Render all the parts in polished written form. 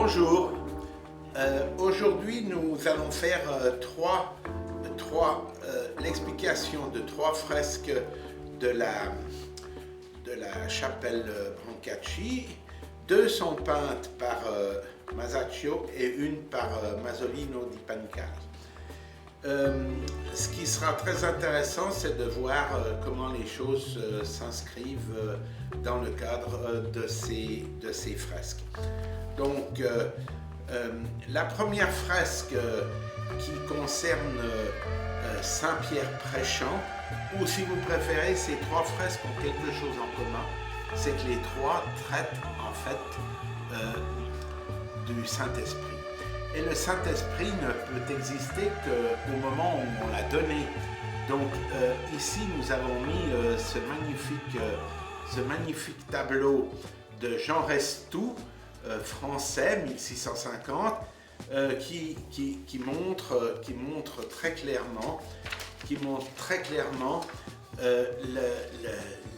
Bonjour, aujourd'hui nous allons faire l'explication de trois fresques de la chapelle Brancacci. Deux sont peintes par Masaccio et une par Masolino di Pancari. Ce qui sera très intéressant, c'est de voir comment les choses s'inscrivent dans le cadre de ces fresques. Donc, la première fresque qui concerne Saint-Pierre prêchant, ou si vous préférez, ces trois fresques ont quelque chose en commun, c'est que les trois traitent en fait du Saint-Esprit. Et le Saint-Esprit ne peut exister qu'au moment où on l'a donné. Donc ici nous avons mis ce magnifique tableau de Jean Restou, français, 1650, qui montre très clairement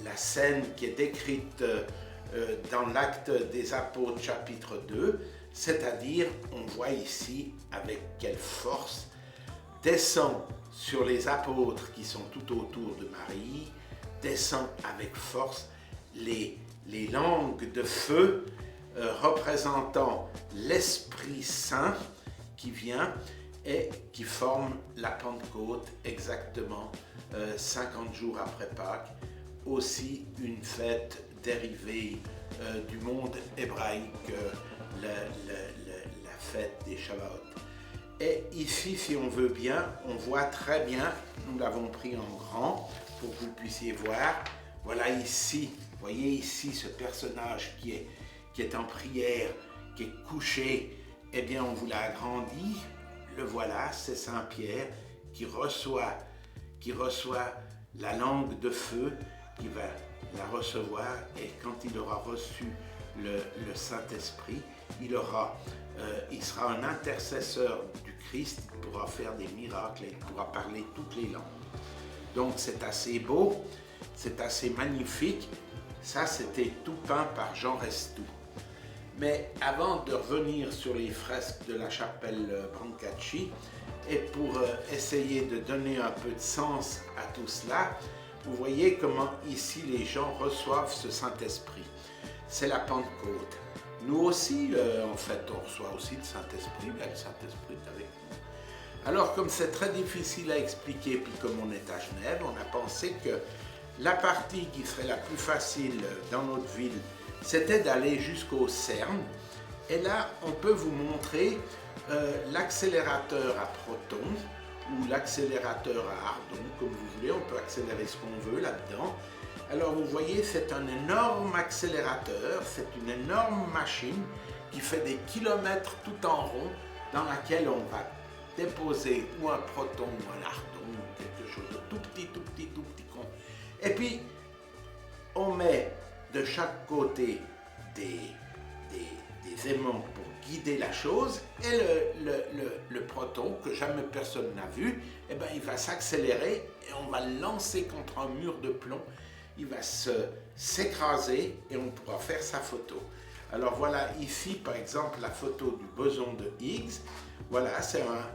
la scène qui est décrite dans l'Acte des Apôtres chapitre 2, c'est-à-dire on voit ici avec quelle force descend sur les apôtres qui sont tout autour de Marie, descend avec force les langues de feu représentant l'Esprit Saint qui vient et qui forme la Pentecôte exactement 50 jours après Pâques, aussi une fête dérivée du monde hébraïque, la fête des Shavuot. Et ici, si on veut bien, on voit très bien, nous l'avons pris en grand pour que vous puissiez voir. Voilà ici, voyez ici ce personnage qui est en prière, qui est couché, eh bien on vous l'a agrandi, le voilà, c'est Saint-Pierre qui reçoit la langue de feu, qui va la recevoir, et quand il aura reçu le Saint-Esprit, il sera un intercesseur du Christ, il pourra faire des miracles, et il pourra parler toutes les langues. Donc c'est assez beau, c'est assez magnifique. Ça, c'était tout peint par Jean Restou. Mais avant de revenir sur les fresques de la chapelle Brancacci, et pour essayer de donner un peu de sens à tout cela, vous voyez comment ici les gens reçoivent ce Saint-Esprit. C'est la Pentecôte. Nous aussi, en fait, on reçoit aussi le Saint-Esprit, mais le Saint-Esprit est avec nous. Alors, comme c'est très difficile à expliquer, puis comme on est à Genève, on a pensé que la partie qui serait la plus facile dans notre ville, c'était d'aller jusqu'au CERN. Et là, on peut vous montrer l'accélérateur à protons ou l'accélérateur à ardons, comme vous voulez. On peut accélérer ce qu'on veut là-dedans. Alors, vous voyez, c'est un énorme accélérateur, c'est une énorme machine qui fait des kilomètres tout en rond, dans laquelle on va déposer ou un proton ou un ardon, ou quelque chose de tout petit. Et puis, on met de chaque côté des aimants pour guider la chose, et le proton, que jamais personne n'a vu, eh ben, il va s'accélérer et on va le lancer contre un mur de plomb. Il va s'écraser et on pourra faire sa photo. Alors voilà ici, par exemple, la photo du boson de Higgs. Voilà, c'est un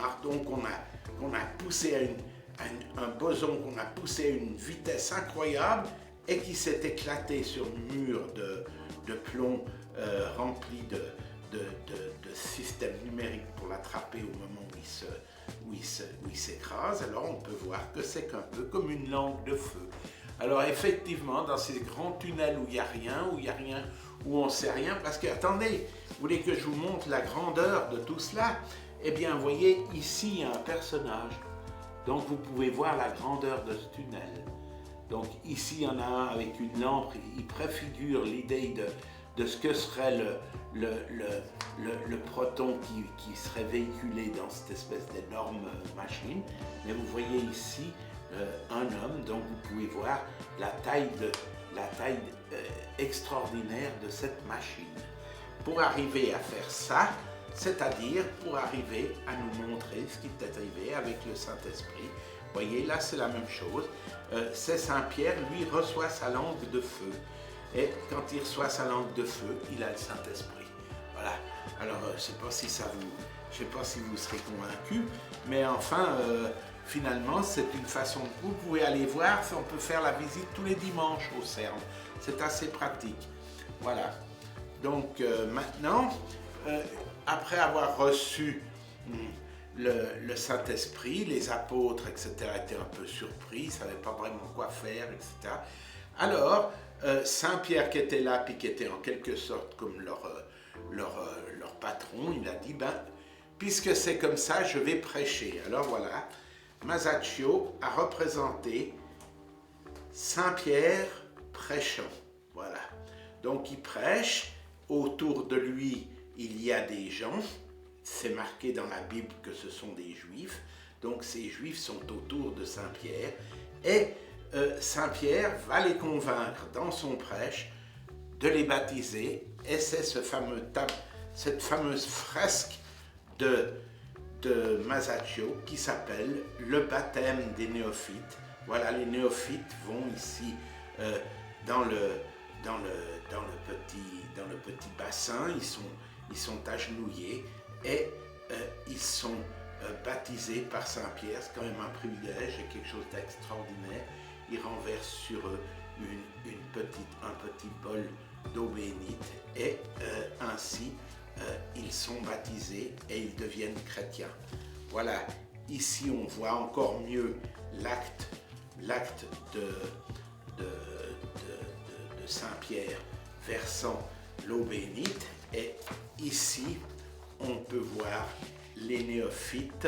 ardon qu'on a poussé un boson qu'on a poussé à une vitesse incroyable et qui s'est éclaté sur un mur de plomb rempli de systèmes numériques pour l'attraper au moment où il s'écrase. Alors on peut voir que c'est un peu comme une langue de feu. Alors effectivement, dans ces grands tunnels où il n'y a rien, où on ne sait rien, parce que, attendez, vous voulez que je vous montre la grandeur de tout cela? Eh bien, vous voyez, ici, il y a un personnage. Donc, vous pouvez voir la grandeur de ce tunnel. Donc, ici, il y en a un avec une lampe. Il préfigure l'idée de ce que serait le proton qui serait véhiculé dans cette espèce d'énorme machine. Mais vous voyez ici un homme, donc vous pouvez voir la taille extraordinaire de cette machine. Pour arriver à faire ça, c'est-à-dire pour arriver à nous montrer ce qui est arrivé avec le Saint-Esprit. Vous voyez, là c'est la même chose. C'est Saint-Pierre, lui, reçoit sa langue de feu. Et quand il reçoit sa langue de feu, il a le Saint-Esprit. Voilà. Alors, je ne sais pas si je sais pas si vous serez convaincus, mais enfin, finalement, c'est une façon. Vous pouvez aller voir, on peut faire la visite tous les dimanches au CERN. C'est assez pratique. Voilà. Donc maintenant, après avoir reçu le Saint-Esprit, les apôtres, etc., étaient un peu surpris, ils ne savaient pas vraiment quoi faire, etc. Alors, Saint-Pierre qui était là, puis qui était en quelque sorte comme leur patron, il a dit, ben, puisque c'est comme ça, je vais prêcher. Alors voilà, Masaccio a représenté Saint-Pierre prêchant. Voilà. Donc il prêche, autour de lui, il y a des gens. C'est marqué dans la Bible que ce sont des Juifs. Donc ces Juifs sont autour de Saint-Pierre. Et Saint-Pierre va les convaincre dans son prêche de les baptiser. Et c'est cette fameuse fresque de Masaccio qui s'appelle le baptême des néophytes. Voilà, les néophytes vont ici dans le petit bassin, ils sont agenouillés et ils sont baptisés par Saint-Pierre. C'est quand même un privilège et quelque chose d'extraordinaire. Il renverse sur eux un petit bol d'eau bénite et ainsi ils sont baptisés et ils deviennent chrétiens. Voilà, ici on voit encore mieux l'acte de Saint-Pierre versant l'eau bénite et ici on peut voir les néophytes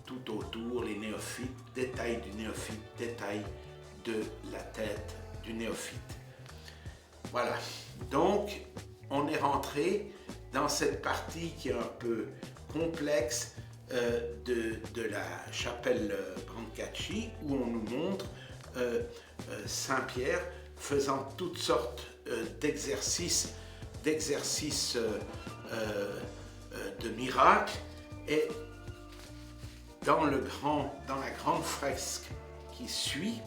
tout autour, les néophytes, détail du néophyte, détail de la tête du néophyte. Voilà, donc on est rentré dans cette partie qui est un peu complexe de la chapelle Brancacci où on nous montre Saint-Pierre faisant toutes sortes d'exercices de miracles et dans la grande fresque qui suit,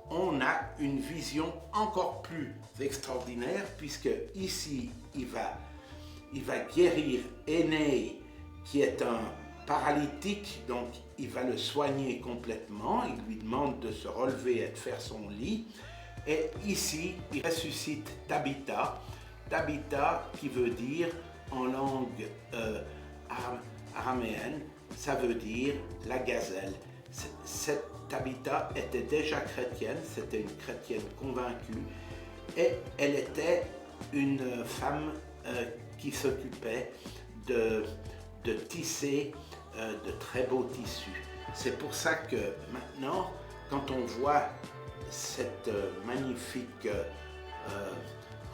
on a une vision encore plus extraordinaire puisque ici il va guérir Énée qui est un paralytique, donc il va le soigner complètement, il lui demande de se relever et de faire son lit. Et ici, il ressuscite Tabitha qui veut dire en langue araméenne, ça veut dire la gazelle. Cette Tabitha était déjà chrétienne, c'était une chrétienne convaincue et elle était une femme qui s'occupait de tisser de très beaux tissus. C'est pour ça que maintenant, quand on voit cette magnifique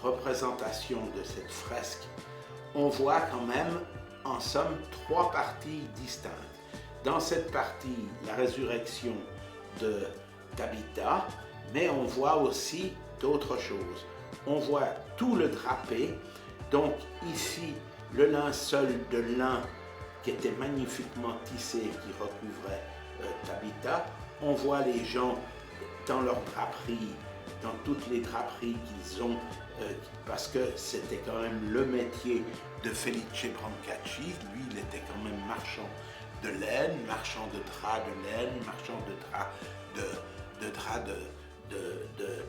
représentation de cette fresque, on voit quand même en somme trois parties distinctes. Dans cette partie, la résurrection de Tabitha, mais on voit aussi d'autres choses. On voit tout le drapé, donc ici le linceul de lin qui était magnifiquement tissé, qui recouvrait Tabitha. On voit les gens dans leurs draperies, dans toutes les draperies qu'ils ont, parce que c'était quand même le métier de Felice Brancacci. Lui, il était quand même marchand de laine, marchand de draps de laine, marchand de draps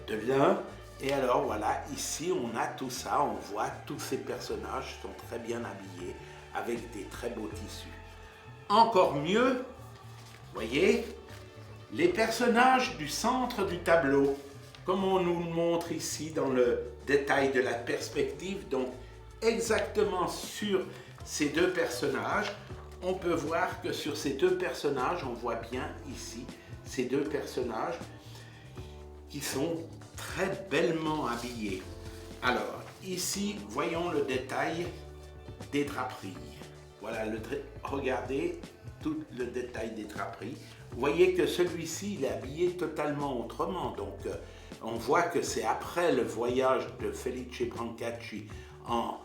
de lin. Et alors voilà, ici on a tout ça, on voit tous ces personnages sont très bien habillés avec des très beaux tissus. Encore mieux, voyez, les personnages du centre du tableau, comme on nous le montre ici dans le détail de la perspective, donc exactement sur ces deux personnages, on peut voir que sur ces deux personnages, on voit bien ici ces deux personnages qui sont très bellement habillés. Alors, ici, voyons le détail des draperies. Voilà, regardez tout le détail des draperies. Vous voyez que celui-ci, il est habillé totalement autrement. Donc, on voit que c'est après le voyage de Felice Brancacci en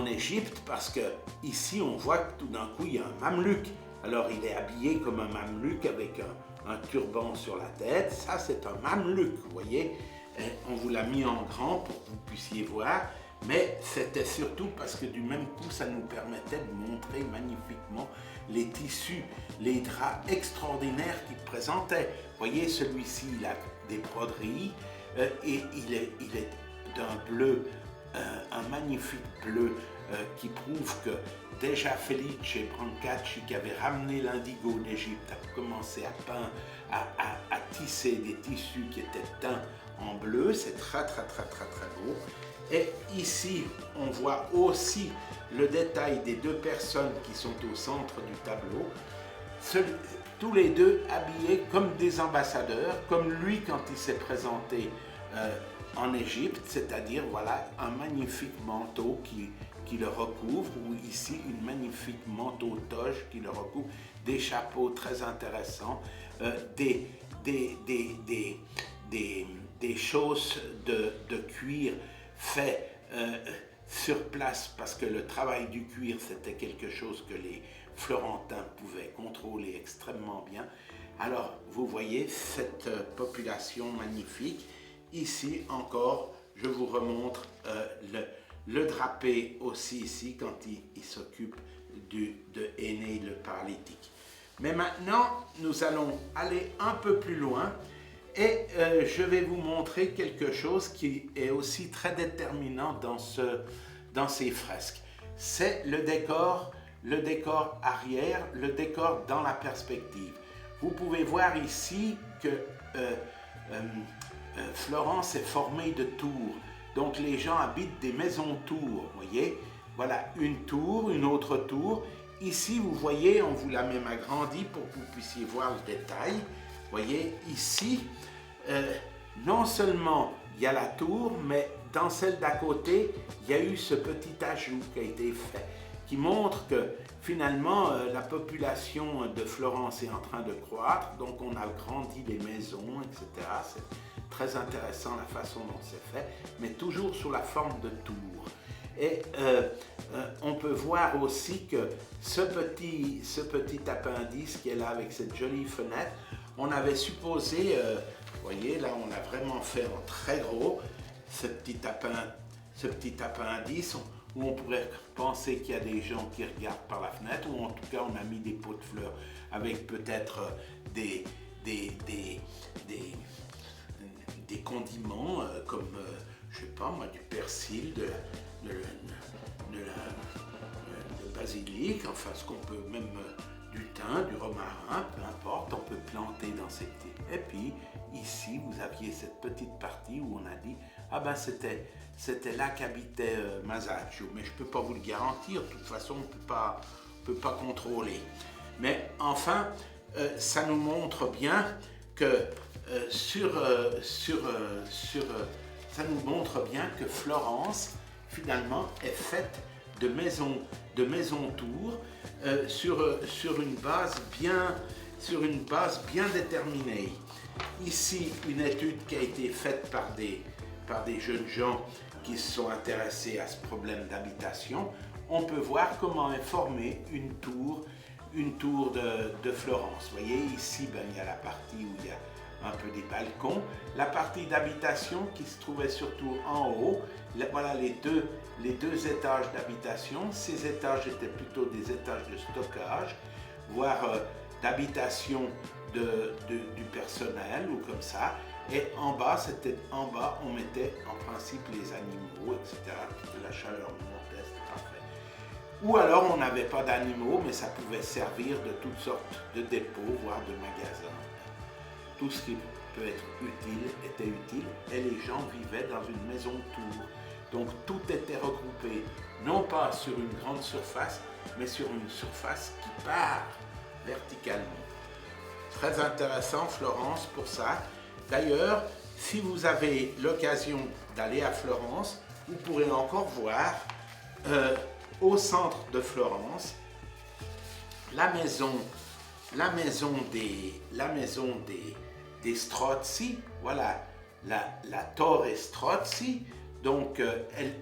Égypte, parce que ici, on voit que tout d'un coup, il y a un mamelouk. Alors, il est habillé comme un mamelouk avec un turban sur la tête. Ça, c'est un mamelouk, vous voyez. Et on vous l'a mis en grand pour que vous puissiez voir. mais c'était surtout parce que du même coup, ça nous permettait de montrer magnifiquement les tissus, les draps extraordinaires qu'il présentait. Vous voyez, celui-ci, il a des broderies et il est d'un bleu, un magnifique bleu qui prouve que déjà Felice Brancacci, qui avait ramené l'indigo d'Égypte, a commencé à tisser des tissus qui étaient teints en bleu. C'est très beau. Et ici, on voit aussi le détail des deux personnes qui sont au centre du tableau, tous les deux habillés comme des ambassadeurs, comme lui quand il s'est présenté en Égypte, c'est-à-dire voilà un magnifique manteau qui le recouvre, ou ici une magnifique manteau toge qui le recouvre, des chapeaux très intéressants, des choses de cuir fait sur place, parce que le travail du cuir, c'était quelque chose que les Florentins pouvaient contrôler extrêmement bien. Alors, vous voyez cette population magnifique. Ici encore, je vous remontre le drapé aussi ici, quand il s'occupe de Énée le paralytique. Mais maintenant, nous allons aller un peu plus loin. Et je vais vous montrer quelque chose qui est aussi très déterminant dans ces fresques. C'est le décor arrière, le décor dans la perspective. Vous pouvez voir ici que Florence est formée de tours. Donc les gens habitent des maisons tours, vous voyez. Voilà, une tour, une autre tour. Ici, vous voyez, on vous l'a même agrandi pour que vous puissiez voir le détail. Vous voyez, ici, non seulement il y a la tour, mais dans celle d'à côté, il y a eu ce petit ajout qui a été fait, qui montre que finalement, la population de Florence est en train de croître, donc on a grandi les maisons, etc. C'est très intéressant la façon dont c'est fait, mais toujours sous la forme de tour. Et on peut voir aussi que ce petit appendice qui est là avec cette jolie fenêtre, on avait supposé, vous voyez, là on l'a vraiment fait en très gros, ce petit appendice où on pourrait penser qu'il y a des gens qui regardent par la fenêtre, ou en tout cas on a mis des pots de fleurs avec peut-être des condiments comme, je sais pas moi, du persil, de basilic, enfin ce qu'on peut même, du thym, du romarin, peu importe, on peut planter dans ces petits. Et puis ici vous aviez cette petite partie où on a dit ah ben c'était là qu'habitait Masaccio, mais je peux pas vous le garantir, de toute façon on peut pas contrôler. Mais enfin ça nous montre bien que ça nous montre bien que Florence finalement est faite de maisons tours sur une base bien déterminée. Ici, une étude qui a été faite par des jeunes gens qui se sont intéressés à ce problème d'habitation. On peut voir comment est formée une tour de Florence. Vous voyez, ici, il y a la partie où il y a un peu des balcons. La partie d'habitation qui se trouvait surtout en haut, voilà les deux étages d'habitation. Ces étages étaient plutôt des étages de stockage, voire d'habitation du personnel ou comme ça. Et en bas, on mettait en principe les animaux, etc. De la chaleur montait, c'était parfait. Ou alors on n'avait pas d'animaux, mais ça pouvait servir de toutes sortes de dépôts, voire de magasins. Tout ce qui peut être utile était utile, et les gens vivaient dans une maison tour. Donc tout était regroupé, non pas sur une grande surface, mais sur une surface qui part verticalement. Très intéressant Florence pour ça. D'ailleurs, si vous avez l'occasion d'aller à Florence, vous pourrez encore voir au centre de Florence la maison des Strozzi, voilà, la Torre Strozzi. Donc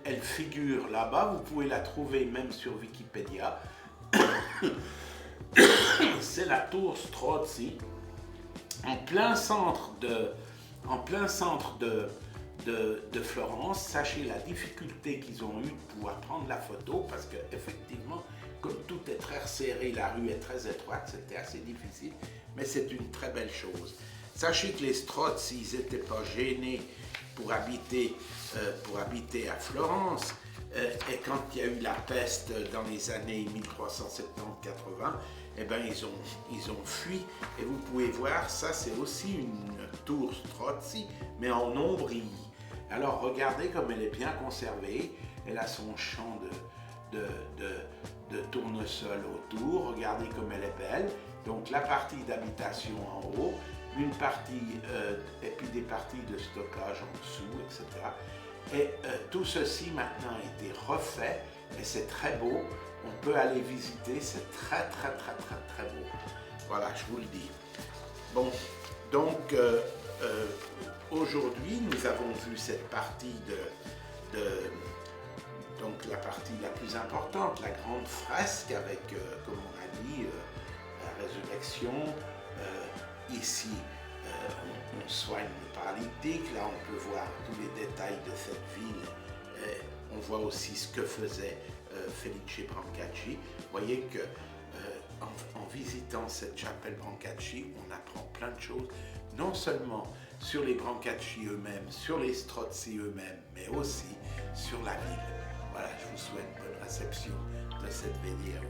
elle figure là-bas, vous pouvez la trouver même sur Wikipédia. C'est la tour Strozzi en plein centre de Florence. Sachez la difficulté qu'ils ont eue de pouvoir prendre la photo parce qu'effectivement, comme tout est très resserré, la rue est très étroite, c'était assez difficile, mais c'est une très belle chose. Sachez que les Strozzi, ils n'étaient pas gênés pour habiter à Florence. Et quand il y a eu la peste dans les années 1370-80, eh ben ils ont fui. Et vous pouvez voir, ça c'est aussi une tour Strozzi, mais en ombrilles. Alors regardez comme elle est bien conservée. Elle a son champ de tournesol autour. Regardez comme elle est belle. Donc la partie d'habitation en haut, une partie et puis des parties de stockage en dessous, etc. Et tout ceci maintenant a été refait et c'est très beau. On peut aller visiter, c'est très beau. Voilà, je vous le dis. Bon, donc aujourd'hui nous avons vu cette partie donc la partie la plus importante, la grande fresque avec, comme on a dit, la résurrection. Ici, on soigne le paralytique. Là, on peut voir tous les détails de cette ville. On voit aussi ce que faisait Felice Brancacci. Vous voyez que en visitant cette chapelle Brancacci, on apprend plein de choses, non seulement sur les Brancacci eux-mêmes, sur les Strozzi eux-mêmes, mais aussi sur la ville. Voilà, je vous souhaite bonne réception de cette vidéo.